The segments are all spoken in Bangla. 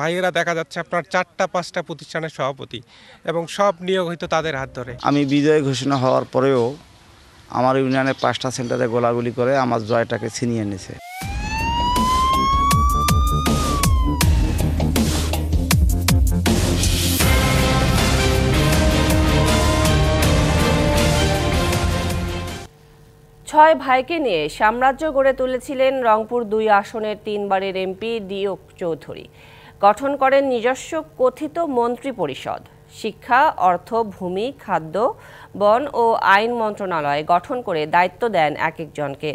ভাইয়েরা দেখা যাচ্ছে আপনার 4টা-5টা প্রতিষ্ঠানের সভাপতি এবং সব নিয়োগ হয়তো তাদের হাত ধরে। আমি বিজয় ঘোষণা হওয়ার পরেও আমার ইউনিয়নে 5টা সেন্টারে গোলাগুলি করে আমার জয়টাকে ছিনিয়ে নিছে। ছয় ভাইকে নিয়ে সাম্রাজ্য গড়ে তুলেছিলেন রংপুর 2 আসনের 3 বারের এমপি ডিউক চৌধুরী। গঠন করেন নিজস্ব কথিত মন্ত্রী পরিষদ। শিক্ষা, অর্থ, ভূমি, খাদ্য, বন ও আইন মন্ত্রণালয় গঠন করে দায়িত্ব দেন এক একজনকে।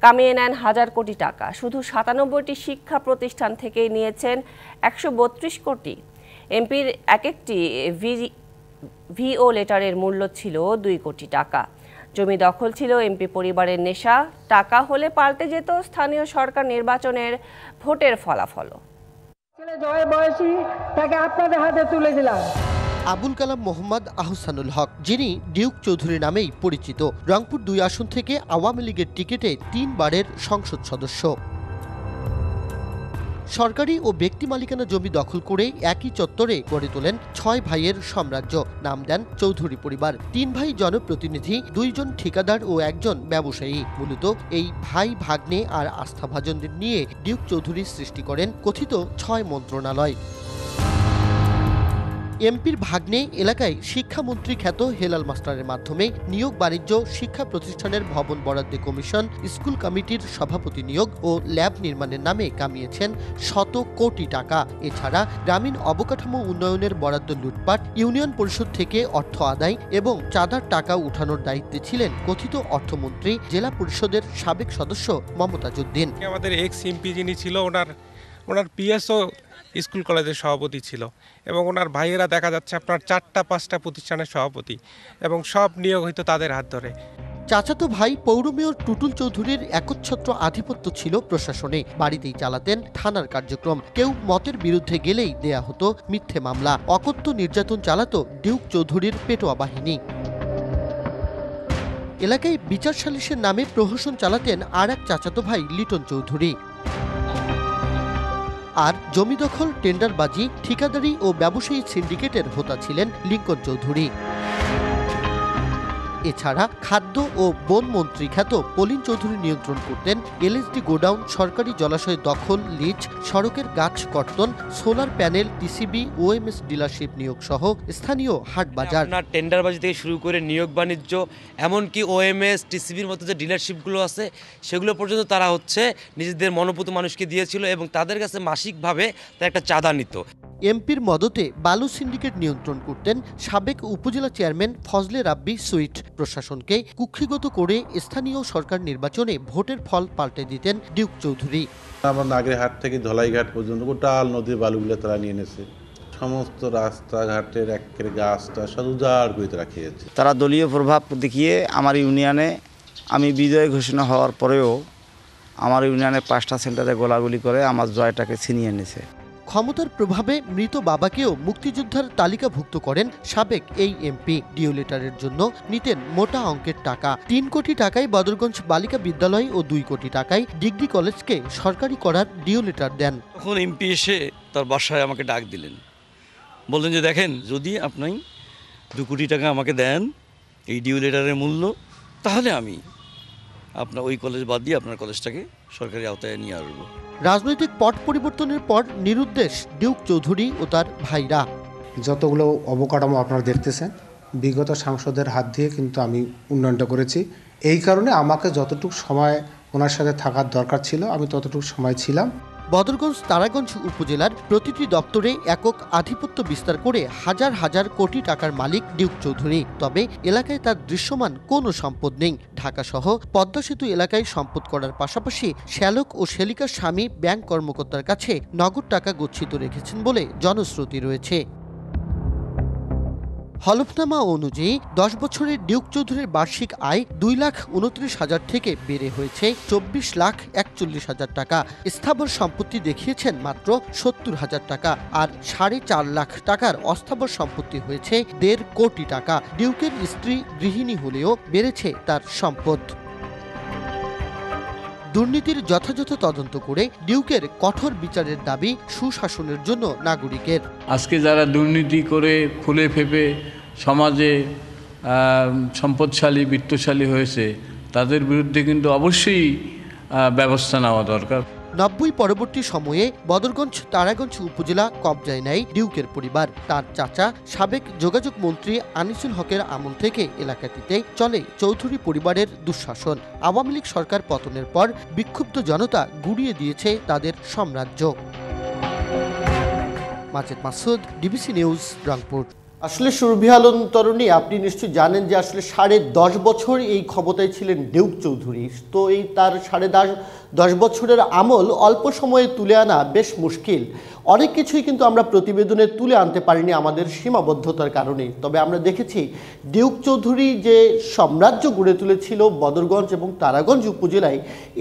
কামিয়ে নেন হাজার কোটি টাকা। শুধু 97টি শিক্ষা প্রতিষ্ঠান থেকে নিয়েছেন 132 কোটি। এমপির এক একটি ভিও লেটারের মূল্য ছিল 2 কোটি টাকা। জমি দখল ছিল এমপি পরিবারের নেশা। টাকা হলে পাল্টে যেত স্থানীয় সরকার নির্বাচনের ভোটের ফলাফল। আবুল কালাম মোহাম্মদ আহসানুল হক, যিনি ডিউক চৌধুরী নামেই পরিচিত, রংপুর 2 আসন থেকে আওয়ামী লীগের টিকিটে 3 বারের সংসদ সদস্য। সরকারি ও ব্যক্তি মালিকানা জমি দখল করে একই চত্বরে গড়ে তোলেন 6 ভাইয়ের সাম্রাজ্য। নাম দেন চৌধুরী পরিবার। 3 ভাই জনপ্রতিনিধি, 2 জন ঠিকাদার ও 1 জন ব্যবসায়ী। মূলত এই ভাই ভাগ্নে আর আস্থাভাজনদের নিয়ে ডিউক চৌধুরী সৃষ্টি করেন কথিত 6 মন্ত্রণালয়। এমপির ভাগ্নে এলাকায় শিক্ষামন্ত্রী খ্যাত হেলাল মাস্টারের মাধ্যমে নিয়োগ, বাণিজ্য, শিক্ষা প্রতিষ্ঠানের ভবন বরাদ্দে কমিশন, স্কুল কমিটির সভাপতি নিয়োগ ও ল্যাব নির্মাণের নামে কামিয়েছেন শত কোটি টাকা। এছাড়া গ্রামীণ অবকাঠামো উন্নয়নের বরাদ্দ লুটপাট, ইউনিয়ন পরিষদ থেকে অর্থ আদায় এবং চাঁদার টাকা উঠানোর দায়িত্বে ছিলেন কথিত অর্থমন্ত্রী, জেলা পরিষদের সাবেক সদস্য মমতাজউদ্দিন। আমাদের এক্স এমপি যিনি ছিল, ওনার পিএসও স্কুল কলেজের সভাপতি ছিল এবং ওনার ভাইয়েরা দেখা যাচ্ছে আপনার 4টা-5টা প্রতিষ্ঠানের সভাপতি এবং সব নিয়োগ হয়তো তাদের হাত ধরে। চাচাতো ভাই পৌর মেয়র টুটুল চৌধুরীর একচ্ছত্র আধিপত্য ছিল প্রশাসনে। বাড়িতেই চালাতেন থানার কার্যক্রম। কেউ মতের বিরুদ্ধে গেলেই দেয়া হতো মিথ্যে মামলা। অকথ্য নির্যাতন চালাতো ডিউক চৌধুরীর পেটোয়া বাহিনী। এলাকায় বিচার সালিসের নামে প্রহসন চালাতেন আর এক চাচাতো ভাই লিটন চৌধুরী। আর জমি দখল, টেন্ডারবাজি, ঠিকাদারি ও ব্যবসায়ী সিন্ডিকেটের হোতা ছিলেন লিঙ্কন চৌধুরী। এছাড়া খাদ্য ও বন মন্ত্রী খ্যাত পলিন চৌধুরী নিয়ন্ত্রণ করতেন এলএসডি গোডাউন, সরকারি জলাশয় দখল, লিজ, সড়কের গাছ কর্তন, solar panel, TCB, OMS dealership নিয়োগ সহ স্থানীয় হাট বাজার। আপনার টেন্ডারবাজি থেকে শুরু করে নিয়োগ বাণিজ্য, এমনকি ওএমএস, টিসিবির মতো যে ডিলারশিপগুলো আছে সেগুলো পর্যন্ত তারা নিজেদের মনোপুত মানুষকে দিয়েছিল এবং তাদের কাছে মাসিকভাবে তারা একটা চাঁদা নিত। এমপির মদতে বালু সিন্ডিকেট নিয়ন্ত্রণ করতেন সাবেক উপজেলা চেয়ারম্যান ফজলে রাব্বি সুইট। প্রশাসনকে কুক্ষিগত করে স্থানীয় সরকার নির্বাচনে ভোটের ফল পাল্টে দিতেন ডিউক চৌধুরী। আমার নাগেরহাট থেকে ধলাইঘাট পর্যন্ত গোটাল নদীর বালুগুলো তারা নিয়ে এনেছে। সমস্ত রাস্তাঘাটের একের গাছটা সব উজাড় করে তারা খেয়েছে। তারা দলীয় প্রভাব দেখিয়ে আমার ইউনিয়নে, আমি বিজয় ঘোষণা হওয়ার পরেও আমার ইউনিয়নে 5টা সেন্টারে গোলাগুলি করে আমার জয়টাকে ছিনিয়ে নিছে। ক্ষমতার প্রভাবে মৃত বাবাকেও মুক্তিযোদ্ধার তালিকাভুক্ত করেন সাবেক এই এমপি। ডিও লেটারের জন্য নিতেন মোটা অঙ্কের টাকা। 3 কোটি টাকায় বদরগঞ্জ বালিকা বিদ্যালয় ও 2 কোটি টাকায় ডিগ্রি কলেজকে সরকারি করার ডিও লেটার দেন। তখন এমপি এসে তার বাসায় আমাকে ডাক দিলেন, বললেন যে দেখেন, যদি আপনি 2 কোটি টাকা আমাকে দেন এই ডিও লেটারের মূল্য, তাহলে আমি আপনার ওই কলেজ বাদ দিয়ে আপনার কলেজটাকে সরকারি আওতায় নিয়ে আসবো। রাজনৈতিক পট পরিবর্তনের পর নিরুদ্দেশ ডিউক চৌধুরী ও তার ভাইরা। যতগুলো অবকাঠামো আপনারা দেখতেছেন, বিগত সাংসদের হাত দিয়ে কিন্তু আমি উন্নয়নটা করেছি। এই কারণে আমাকে যতটুকু সময় ওনার সাথে থাকার দরকার ছিল আমি ততটুকু সময় ছিলাম। বদরগঞ্জ, তারাগঞ্জ উপজেলার প্রতিটি দপ্তরে একক আধিপত্য বিস্তার করে হাজার হাজার কোটি টাকার মালিক ডিউক চৌধুরী। তবে এলাকায় তার দৃশ্যমান কোনো সম্পদ নেই। ঢাকা সহ পদ্মা সেতু এলাকায় সম্পদ করার পাশাপাশি শ্যালক ও শেলিকার স্বামী ব্যাংক কর্মকর্তার কাছে নগদ টাকা গচ্ছিত রেখেছেন বলে জনশ্রুতি রয়েছে। হলফনামা অনুযায়ী 10 বছরের ডিউক চৌধুরীর বার্ষিক আয় 2,29,000 থেকে বেড়ে হয়েছে 24,41,000 টাকা। স্থাবর সম্পত্তি দেখিয়েছেন মাত্র 70,000 টাকা, আর 4.5 লাখ টাকার অস্থাবর সম্পত্তি হয়েছে 1.5 কোটি টাকা। ডিউকের স্ত্রী গৃহিণী হলেও বেড়েছে তার সম্পদ। দুর্নীতির যথাযথ তদন্ত করে ডিউকের কঠোর বিচারের দাবি সুশাসনের জন্য নাগরিকের। আজকে যারা দুর্নীতি করে ফুলে ফেপে সমাজে সম্পদশালী বিত্তশালী হয়েছে তাদের বিরুদ্ধে কিন্তু অবশ্যই ব্যবস্থা নেওয়া দরকার। 90 পরবর্তী সময়ে বদরগঞ্জ তারাগঞ্জ উপজেলা কবজায় নেয় ডিউকের পরিবার। তার চাচা সাবেক যোগাযোগ মন্ত্রী আনিসুল হকের আমল থেকে এলাকাটিতে চলে চৌধুরী পরিবারের দুঃশাসন। আওয়ামী লীগ সরকার পতনের পর বিক্ষুব্ধ জনতা গুড়িয়ে দিয়েছে তাদের সাম্রাজ্য। Majed Masud, DBC news, Rangpur. আসলে সুরভি আলম তরুণী, আপনি নিশ্চয়ই জানেন যে আসলে 10.5 বছর এই ক্ষমতায় ছিলেন ডিউক চৌধুরী। তো এই তার 10.5 বছরের আমল অল্প সময়ে তুলে আনা বেশ মুশকিল। অনেক কিছুই কিন্তু আমরা প্রতিবেদনে তুলে আনতে পারিনি আমাদের সীমাবদ্ধতার কারণে। তবে আমরা দেখেছি ডিউক চৌধুরী যে সাম্রাজ্য গড়ে তুলেছিল বদরগঞ্জ এবং তারাগঞ্জ উপজেলায়,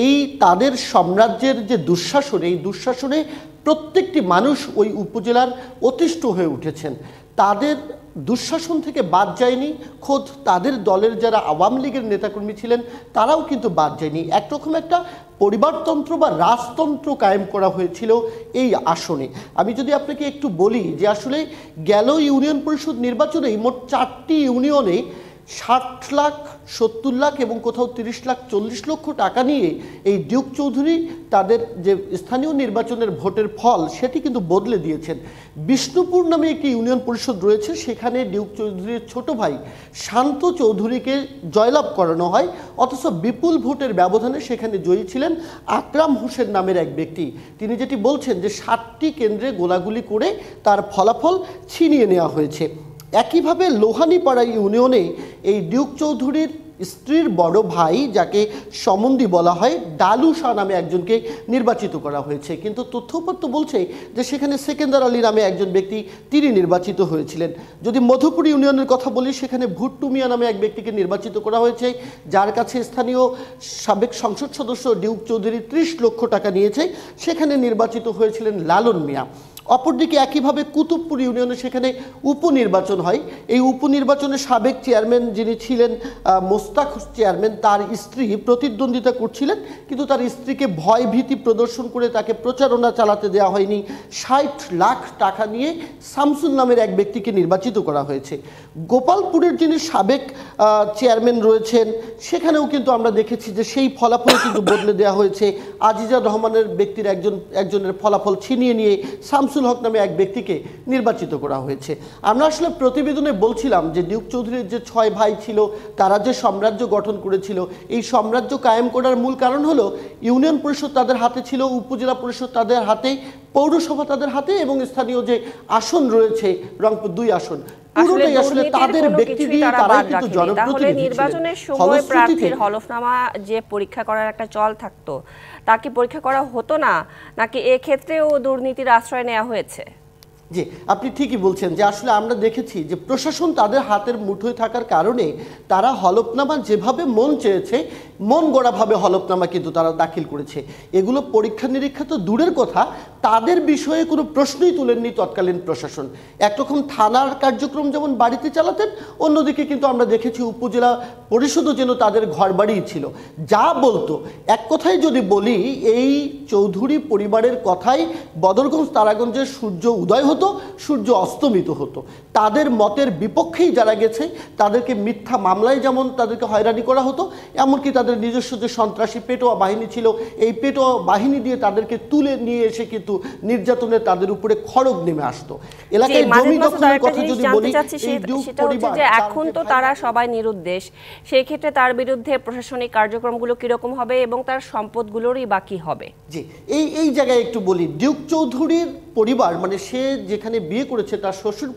এই তাদের সাম্রাজ্যের যে দুঃশাসন, এই দুঃশাসনে প্রত্যেকটি মানুষ ওই উপজেলার অতিষ্ঠ হয়ে উঠেছেন। তাদের দুঃশাসন থেকে বাদ যায়নি, খোদ তাদের দলের যারা আওয়ামী লীগের নেতাকর্মী ছিলেন তারাও কিন্তু বাদ যায়নি। একরকম একটা পরিবারতন্ত্র বা রাজতন্ত্র কায়েম করা হয়েছিল এই আসনে। আমি যদি আপনাকে একটু বলি যে আসলে গেল ইউনিয়ন পরিষদ নির্বাচনে মোট 4টি ইউনিয়নে 60 লাখ, 70 লাখ এবং কোথাও 30 লাখ 40 লক্ষ টাকা নিয়ে এই ডিউক চৌধুরী তাদের যে স্থানীয় নির্বাচনের ভোটের ফল সেটি কিন্তু বদলে দিয়েছেন। বিষ্ণুপুর নামে একটি ইউনিয়ন পরিষদ রয়েছে, সেখানে ডিউক চৌধুরীর ছোট ভাই শান্ত চৌধুরীকে জয়লাভ করানো হয়, অথচ বিপুল ভোটের ব্যবধানে সেখানে জয়ী ছিলেন আকরাম হোসেন নামের এক ব্যক্তি। তিনি যেটি বলছেন যে 7টি কেন্দ্রে গোলাগুলি করে তার ফলাফল ছিনিয়ে নেওয়া হয়েছে। একইভাবে লোহানীপাড়া ইউনিয়নে এই ডিউক চৌধুরীর স্ত্রীর বড় ভাই, যাকে সমন্দি বলা হয়, ডালু শাহ নামে একজনকে নির্বাচিত করা হয়েছে। কিন্তু তথ্যপত্র বলছে যে সেখানে সেকেন্দার আলী নামে একজন ব্যক্তি, তিনি নির্বাচিত হয়েছিলেন। যদি মধুপুর ইউনিয়নের কথা বলি, সেখানে ভুট্টু মিয়া নামে এক ব্যক্তিকে নির্বাচিত করা হয়েছে, যার কাছে স্থানীয় সাবেক সংসদ সদস্য ডিউক চৌধুরী 30 লক্ষ টাকা নিয়েছে। সেখানে নির্বাচিত হয়েছিলেন লালন মিয়া। অপরদিকে একইভাবে কুতুবপুর ইউনিয়নে সেখানে উপনির্বাচন হয়। এই উপনির্বাচনে সাবেক চেয়ারম্যান যিনি ছিলেন মোস্তাক চেয়ারম্যান, তার স্ত্রী প্রতিদ্বন্দ্বিতা করছিলেন, কিন্তু তার স্ত্রীকে ভয় ভীতি প্রদর্শন করে তাকে প্রচারণা চালাতে দেওয়া হয়নি। 60 লাখ টাকা নিয়ে শামসুল নামের এক ব্যক্তিকে নির্বাচিত করা হয়েছে। গোপালপুরের যিনি সাবেক চেয়ারম্যান রয়েছেন, সেখানেও কিন্তু আমরা দেখেছি যে সেই ফলাফল কিন্তু বদলে দেওয়া হয়েছে। আজিজা রহমানের ব্যক্তির একজনের ফলাফল ছিনিয়ে নিয়ে শামসুল হক নামে এক ব্যক্তিকে নির্বাচিত করা হয়েছে। আমরা আসলে প্রতিবেদনে বলছিলাম যে ডিউক চৌধুরীর যে 6 ভাই ছিল, তারা যে সাম্রাজ্য গঠন করেছিল, এই সাম্রাজ্য কায়েম করার মূল কারণ হলো ইউনিয়ন পরিষদ তাদের হাতে ছিল, উপজেলা পরিষদ তাদের হাতে, পৌরসভা তাদের হাতে, এবং স্থানীয় যে আসন রয়েছে রংপুর 2 আসন, পুরোটাই আসলে তাদের ব্যক্তি দিয়ে তারাই কিন্তু জনপ্রতিনিধি ছিলেন। নির্বাচনের সময় প্রার্থীর হলফনামা যে পরীক্ষা করার একটা চল থাকতো, তা কি পরীক্ষা করা হতো না, নাকি এক্ষেত্রেও দুর্নীতির আশ্রয় নেওয়া হয়েছে? জি, আপনি ঠিকই বলছেন যে আসলে আমরা দেখেছি যে প্রশাসন তাদের হাতের মুঠোয় থাকার কারণে তারা হলফনামা যেভাবে মন চেয়েছে, মন গড়াভাবে হলফনামা কিন্তু তারা দাখিল করেছে। এগুলো পরীক্ষা নিরীক্ষা তো দূরের কথা, তাদের বিষয়ে কোনো প্রশ্নই তুলেননি তৎকালীন প্রশাসন। একরকম থানার কার্যক্রম যেমন বাড়িতে চালাতেন, অন্যদিকে কিন্তু আমরা দেখেছি উপজেলা পরিষদও যেন তাদের ঘর বাড়িই ছিল। যা বলতো, এক কথায় যদি বলি, এই চৌধুরী পরিবারের কথাই বদরগঞ্জ তারাগঞ্জের সূর্য উদয় হতো, সূর্য অস্তমিত হতো। তাদের মতের বিপক্ষেই যারা গেছে তাদেরকে মিথ্যা মামলায় যেমন তাদেরকে হয়রানি করা হতো, এমনকি তাদের নিজস্ব যে সন্ত্রাসী পেটোয়া বাহিনী ছিল, এই পেটোয়া বাহিনী দিয়ে তাদেরকে তুলে নিয়ে এসে কিন্তু নির্যাতনে তাদের উপরে খড়গ নেমে আসতো। এলাকায় জমি দখলের কথা যদি বলি, সেটা হচ্ছে যে এখন তো তারা সবাই নিরুদ্দেশ, সেই ক্ষেত্রে তার বিরুদ্ধে প্রশাসনিক কার্যক্রমগুলো কিরকম হবে এবং তার সম্পদগুলোরই বাকি হবে। জি, এই জায়গায় একটু বলি, ডিউক চৌধুরীর পরিবার, মানে সে যেখানে বিয়ে করেছে তার শ্বশুর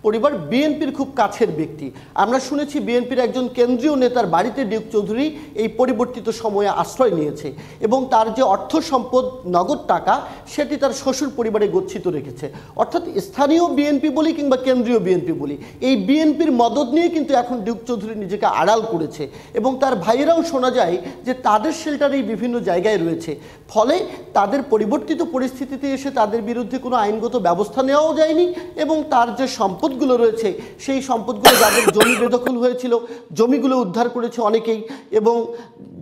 পরিবার বিএনপির খুব কাছের ব্যক্তি। আমরা শুনেছি বিএনপির একজন কেন্দ্রীয় নেতার বাড়িতে ডিউক চৌধুরী এই পরিবর্তিত সময়ে আশ্রয় নিয়েছে, এবং তার যে অর্থ সম্পদ, নগদ টাকা, সেটি তার শ্বশুর পরিবারে গচ্ছিত রেখেছে। অর্থাৎ স্থানীয় বিএনপি বলি কিংবা কেন্দ্রীয় বিএনপি বলি, এই বিএনপির মদত নিয়ে কিন্তু এখন ডিউক চৌধুরী নিজেকে আড়াল করেছে, এবং তার ভাইয়েরাও শোনা যায় যে তাদের শেল্টারেই বিভিন্ন জায়গায় রয়েছে। ফলে তাদের পরিবর্তিত পরিস্থিতিতে এসে তাদের বিরুদ্ধে কোনো আইনগত ব্যবস্থা নেওয়াও যায়নি, এবং তার যে সম্পদগুলো রয়েছে সেই সম্পদগুলো, যাদের জমি বেদখল হয়েছিল, জমিগুলো উদ্ধার করেছে অনেকেই, এবং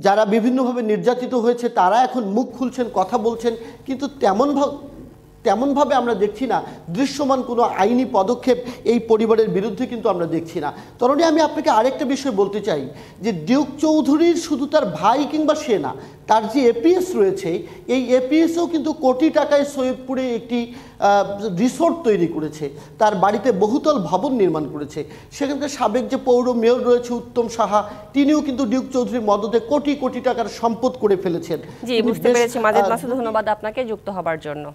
যারা বিভিন্নভাবে নির্যাতিত হয়েছে তারা এখন মুখ খুলছেন, কথা বলছেন, কিন্তু তেমনভাবে আমরা দেখছি না দৃশ্যমান কোনো আইনি পদক্ষেপ এই পরিবারের বিরুদ্ধে কিন্তু আমরা দেখছি না। তরুণী, আমি আপনাকে আরেকটা বিষয় বলতে চাই যে ডিউক চৌধুরীর শুধু তার ভাই কিংবা সে না, তার যে এপিএস রয়েছে, এই এপিএসও কিন্তু কোটি টাকায় সৈয়দপুরে একটি রিসোর্ট তৈরি করেছে, তার বাড়িতে বহুতল ভবন নির্মাণ করেছে। সেখানকার সাবেক যে পৌর মেয়র রয়েছে উত্তম সাহা, তিনিও কিন্তু ডিউক চৌধুরীর মদতে কোটি কোটি টাকার সম্পদ করে ফেলেছেন। জি, বুঝতে পেরেছি। মাজেদ মাসুদ, ধন্যবাদ আপনাকে যুক্ত হবার জন্য।